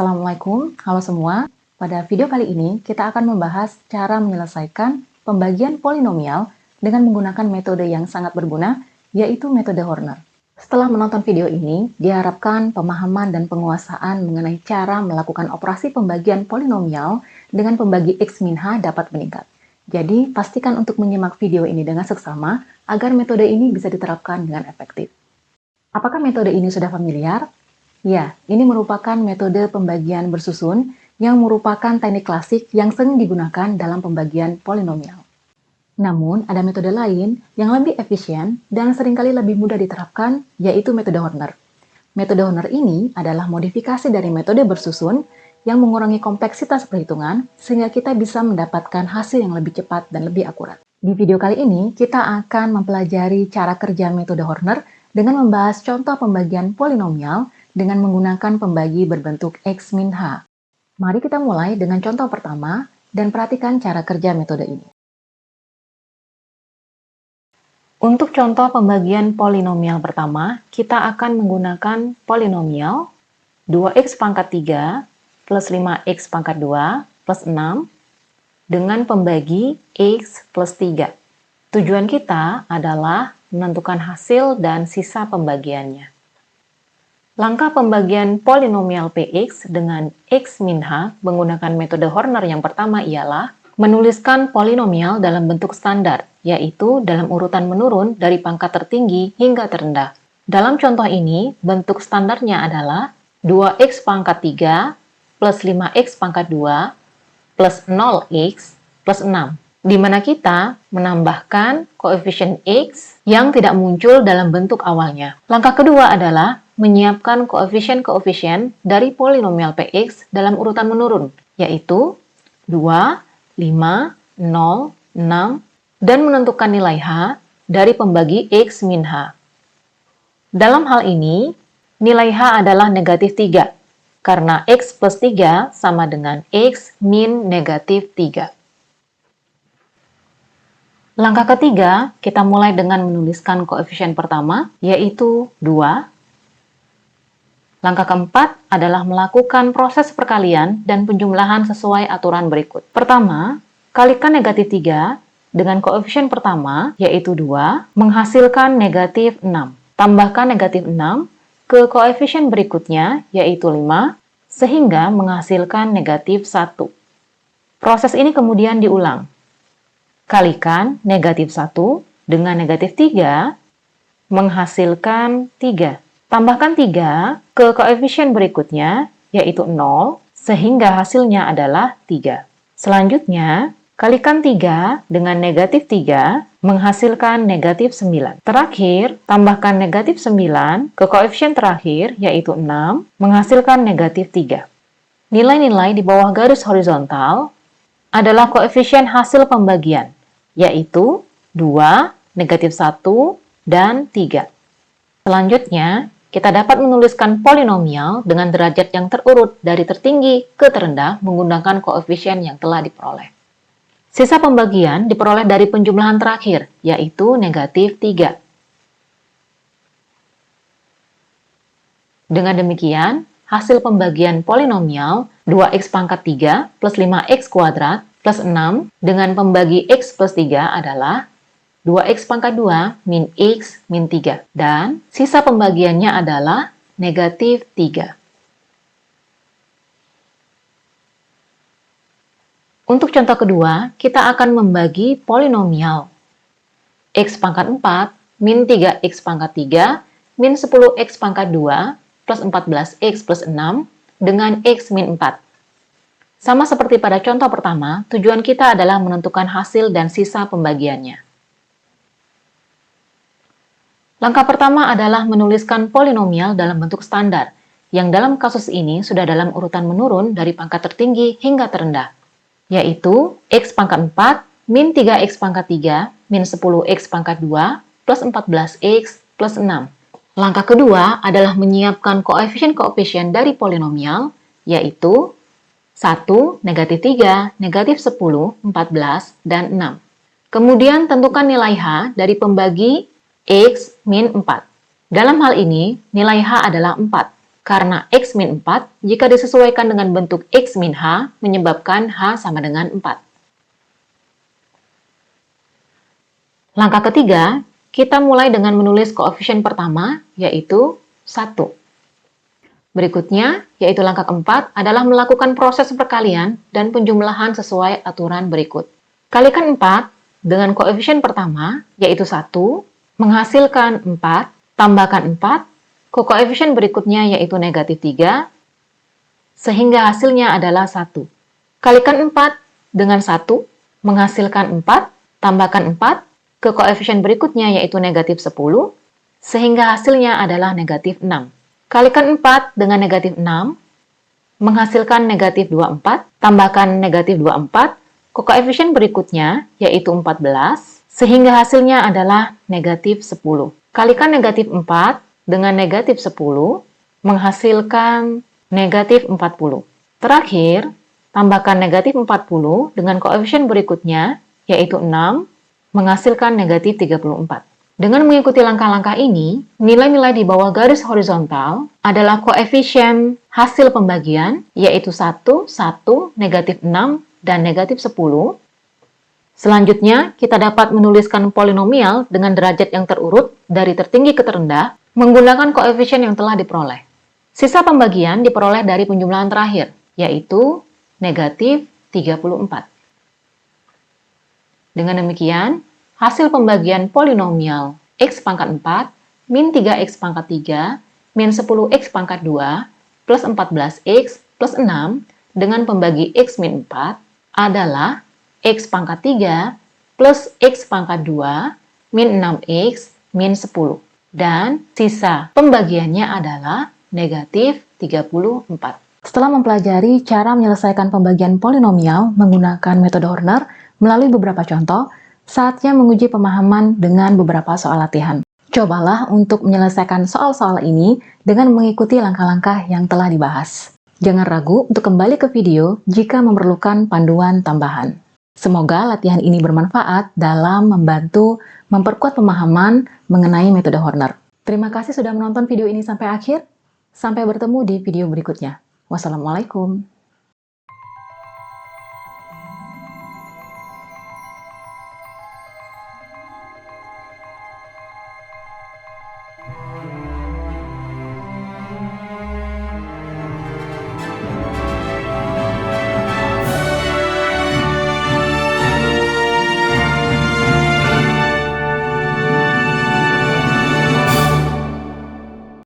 Assalamualaikum, halo semua. Pada video kali ini, kita akan membahas cara menyelesaikan pembagian polinomial dengan menggunakan metode yang sangat berguna, yaitu metode Horner. Setelah menonton video ini, diharapkan pemahaman dan penguasaan mengenai cara melakukan operasi pembagian polinomial dengan pembagi X min H dapat meningkat. Jadi, pastikan untuk menyimak video ini dengan seksama agar metode ini bisa diterapkan dengan efektif. Apakah metode ini sudah familiar? Ya, ini merupakan metode pembagian bersusun yang merupakan teknik klasik yang sering digunakan dalam pembagian polinomial. Namun, ada metode lain yang lebih efisien dan seringkali lebih mudah diterapkan, yaitu metode Horner. Metode Horner ini adalah modifikasi dari metode bersusun yang mengurangi kompleksitas perhitungan sehingga kita bisa mendapatkan hasil yang lebih cepat dan lebih akurat. Di video kali ini, kita akan mempelajari cara kerja metode Horner dengan membahas contoh pembagian polinomial dengan menggunakan pembagi berbentuk X min H. Mari kita mulai dengan contoh pertama dan perhatikan cara kerja metode ini. Untuk contoh pembagian polinomial pertama, kita akan menggunakan polinomial 2x pangkat 3 plus 5x pangkat 2 plus 6 dengan pembagi x plus 3. Tujuan kita adalah menentukan hasil dan sisa pembagiannya. Langkah pembagian polinomial Px dengan X min H menggunakan metode Horner yang pertama ialah menuliskan polinomial dalam bentuk standar, yaitu dalam urutan menurun dari pangkat tertinggi hingga terendah. Dalam contoh ini, bentuk standarnya adalah 2x pangkat 3 plus 5x pangkat 2 plus 0x plus 6, di mana kita menambahkan koefisien x yang tidak muncul dalam bentuk awalnya. Langkah kedua adalah menyiapkan koefisien-koefisien dari polinomial Px dalam urutan menurun, yaitu 2, 5, 0, 6, dan menentukan nilai H dari pembagi X min H. Dalam hal ini, nilai H adalah negatif 3, karena X plus 3 sama dengan X min negatif 3. Langkah ketiga, kita mulai dengan menuliskan koefisien pertama, yaitu 2. Langkah keempat adalah melakukan proses perkalian dan penjumlahan sesuai aturan berikut. Pertama, kalikan negatif 3 dengan koefisien pertama, yaitu 2, menghasilkan negatif 6. Tambahkan negatif 6 ke koefisien berikutnya, yaitu 5, sehingga menghasilkan negatif 1. Proses ini kemudian diulang. Kalikan negatif 1 dengan negatif 3, menghasilkan 3. Tambahkan 3 ke koefisien berikutnya, yaitu 0, sehingga hasilnya adalah 3. Selanjutnya, kalikan 3 dengan negatif 3, menghasilkan negatif 9. Terakhir, tambahkan negatif 9 ke koefisien terakhir, yaitu 6, menghasilkan negatif 3. Nilai-nilai di bawah garis horizontal adalah koefisien hasil pembagian, yaitu 2, negatif 1, dan 3. Selanjutnya, kita dapat menuliskan polinomial dengan derajat yang terurut dari tertinggi ke terendah menggunakan koefisien yang telah diperoleh. Sisa pembagian diperoleh dari penjumlahan terakhir, yaitu negatif 3. Dengan demikian, hasil pembagian polinomial 2x pangkat 3 plus 5x kuadrat plus 6 dengan pembagi x plus 3 adalah 2x pangkat 2 min x min 3. Dan sisa pembagiannya adalah negatif 3. Untuk contoh kedua, kita akan membagi polinomial x pangkat 4 min 3x pangkat 3 min 10x pangkat 2 plus 14x plus 6 dengan x min 4. Sama seperti pada contoh pertama, tujuan kita adalah menentukan hasil dan sisa pembagiannya. Langkah pertama adalah menuliskan polinomial dalam bentuk standar, yang dalam kasus ini sudah dalam urutan menurun dari pangkat tertinggi hingga terendah, yaitu x pangkat 4 min 3x pangkat 3 min 10x pangkat 2 plus 14x plus 6. Langkah kedua adalah menyiapkan koefisien-koefisien dari polinomial, yaitu 1, negatif 3, negatif 10, 14, dan 6. Kemudian tentukan nilai H dari pembagi X min 4. Dalam hal ini, nilai H adalah 4. Karena X min 4, jika disesuaikan dengan bentuk X min H, menyebabkan H sama dengan 4. Langkah ketiga, kita mulai dengan menulis koefisien pertama, yaitu 1. Berikutnya, yaitu langkah keempat, adalah melakukan proses perkalian dan penjumlahan sesuai aturan berikut. Kalikan 4 dengan koefisien pertama, yaitu 1, menghasilkan 4, tambahkan 4, ke koefisien berikutnya yaitu negatif 3, sehingga hasilnya adalah 1. Kalikan 4 dengan 1, menghasilkan 4, tambahkan 4, ke koefisien berikutnya yaitu negatif 10, sehingga hasilnya adalah negatif 6. Kalikan 4 dengan negatif 6, menghasilkan negatif 24, tambahkan negatif 24, ke koefisien berikutnya yaitu 14, sehingga hasilnya adalah negatif 10. Kalikan negatif 4 dengan negatif 10, menghasilkan negatif 40. Terakhir, tambahkan negatif 40 dengan koefisien berikutnya, yaitu 6, menghasilkan negatif 34. Dengan mengikuti langkah-langkah ini, nilai-nilai di bawah garis horizontal adalah koefisien hasil pembagian, yaitu 1, 1, negatif 6, dan negatif 10. Selanjutnya, kita dapat menuliskan polinomial dengan derajat yang terurut dari tertinggi ke terendah, menggunakan koefisien yang telah diperoleh. Sisa pembagian diperoleh dari penjumlahan terakhir, yaitu negatif 34. Dengan demikian, hasil pembagian polinomial X pangkat 4 min 3X pangkat 3 min 10X pangkat 2 plus 14X plus 6 dengan pembagi X min 4 adalah X pangkat 3 plus X pangkat 2 min 6X min 10. Dan sisa pembagiannya adalah negatif 34. Setelah mempelajari cara menyelesaikan pembagian polinomial menggunakan metode Horner melalui beberapa contoh, saatnya menguji pemahaman dengan beberapa soal latihan. Cobalah untuk menyelesaikan soal-soal ini dengan mengikuti langkah-langkah yang telah dibahas. Jangan ragu untuk kembali ke video jika memerlukan panduan tambahan. Semoga latihan ini bermanfaat dalam membantu memperkuat pemahaman mengenai metode Horner. Terima kasih sudah menonton video ini sampai akhir. Sampai bertemu di video berikutnya. Wassalamualaikum.